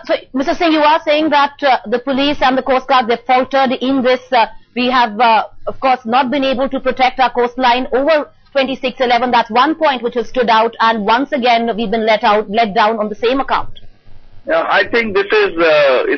So, Mr. Singh, you are saying that the police and the Coast Guard, they faltered in this. We have, of course, not been able to protect our coastline over 2611. That's one point which has stood out, and once again we've been let down on the same account. Yeah, I think this is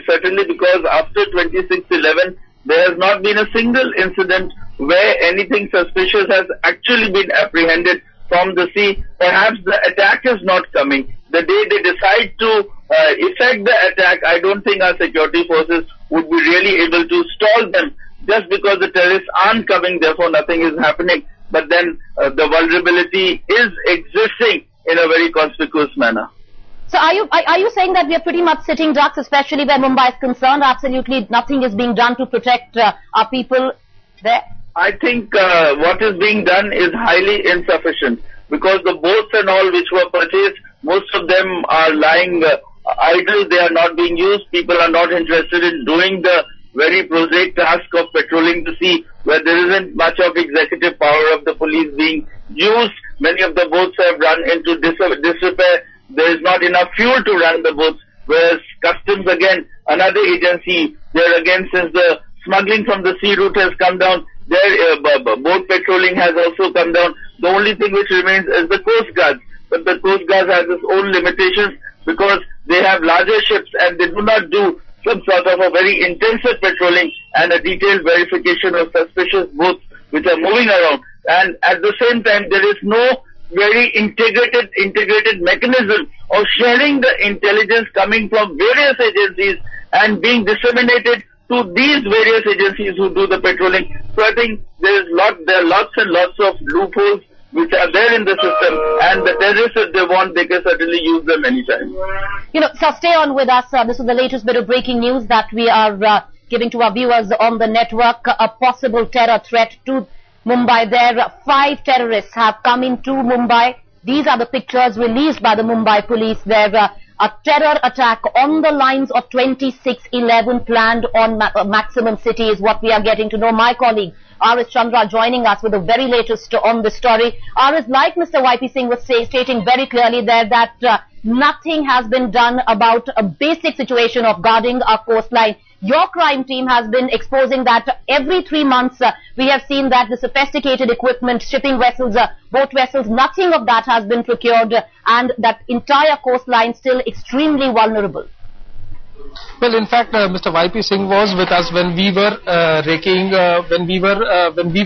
certainly because after 2611, there has not been a single incident where anything suspicious has actually been apprehended from the sea. Perhaps the attack is not coming. The day they decide to effect the attack, I don't think our security forces would be really able to stall them. Just because the terrorists aren't coming, therefore nothing is happening. But then the vulnerability is existing in a very conspicuous manner. So are you saying that we are pretty much sitting ducks, especially where Mumbai is concerned? Absolutely nothing is being done to protect our people there? I think what is being done is highly insufficient, because the boats and all which were purchased, most of them are lying idle. They are not being used. People are not interested in doing the very prosaic task of patrolling the sea, where there isn't much of executive power of the police being used. Many of the boats have run into disrepair. There is not enough fuel to run the boats, whereas customs, again, another agency, there again, since the smuggling from the sea route has come down, their boat patrolling has also come down. The only thing which remains is the Coast Guard. But the Coast Guard has its own limitations, because they have larger ships and they do not do some sort of a very intensive patrolling and a detailed verification of suspicious boats which are moving around. And at the same time, there is no very integrated mechanism of sharing the intelligence coming from various agencies and being disseminated to these various agencies who do the patrolling. So I think there are lots and lots of loopholes which are there in the system, and the terrorists, if they want, they can certainly use them anytime. So stay on with us. This is the latest bit of breaking news that we are giving to our viewers on the network. A possible terror threat to Mumbai. There, 5 terrorists have come into Mumbai. These are the pictures released by the Mumbai police. There, a terror attack on the lines of 2611 planned on Maximum City is what we are getting to know. My colleague R.S. Chandra joining us with the very latest on this story. R.S., like Mr. Y.P. Singh was stating very clearly there, that nothing has been done about a basic situation of guarding our coastline. Your crime team has been exposing that every 3 months we have seen that the sophisticated equipment, shipping vessels, boat vessels, nothing of that has been procured, and that entire coastline still extremely vulnerable. Well, in fact, Mr. Y.P. Singh was with us when we were when we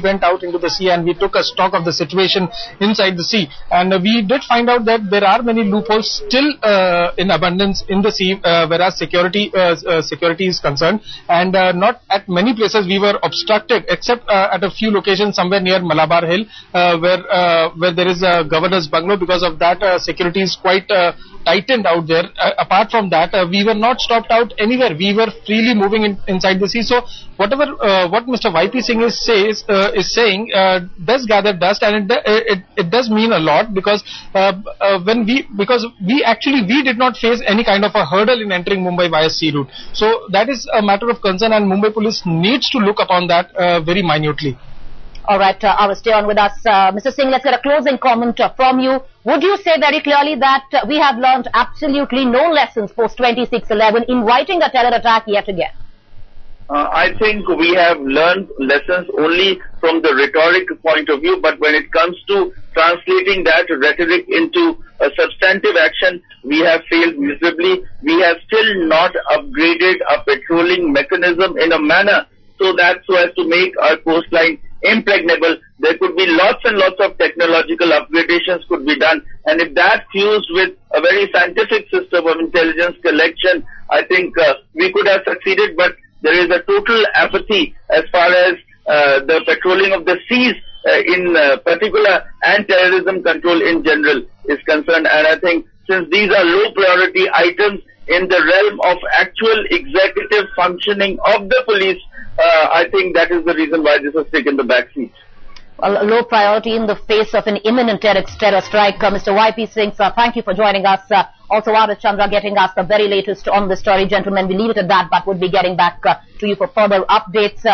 went out into the sea and we took a stock of the situation inside the sea. And we did find out that there are many loopholes still in abundance in the sea, whereas security is concerned. And not at many places we were obstructed, except at a few locations somewhere near Malabar Hill, where there is a governor's bungalow. Because of that, security is quite tightened out there. Apart from that, we were not stopped out anywhere. We were freely moving inside the sea. So whatever what Mr. Y.P. Singh is saying does gather dust, and it does mean a lot, because we did not face any kind of a hurdle in entering Mumbai via sea route. So that is a matter of concern, and Mumbai police needs to look upon that very minutely. All right, I will stay on with us. Mr. Singh, let's get a closing comment from you. Would you say very clearly that we have learned absolutely no lessons post-2611, inviting a terror attack yet again? I think we have learned lessons only from the rhetoric point of view, but when it comes to translating that rhetoric into a substantive action, we have failed miserably. We have still not upgraded our patrolling mechanism in a manner so as to make our coastline impregnable. There could be lots and lots of technological upgradations could be done, and if that fused with a very scientific system of intelligence collection, I think we could have succeeded. But there is a total apathy as far as the patrolling of the seas in particular and terrorism control in general is concerned. And I think since these are low priority items in the realm of actual executive functioning of the police, I think that is the reason why this has taken the back seat. Well, a low priority in the face of an imminent terror strike. Mr. Y.P. Singh, thank you for joining us. Also, R.S. Chandra getting us the very latest on the story. Gentlemen, we leave it at that, but we'll be getting back to you for further updates.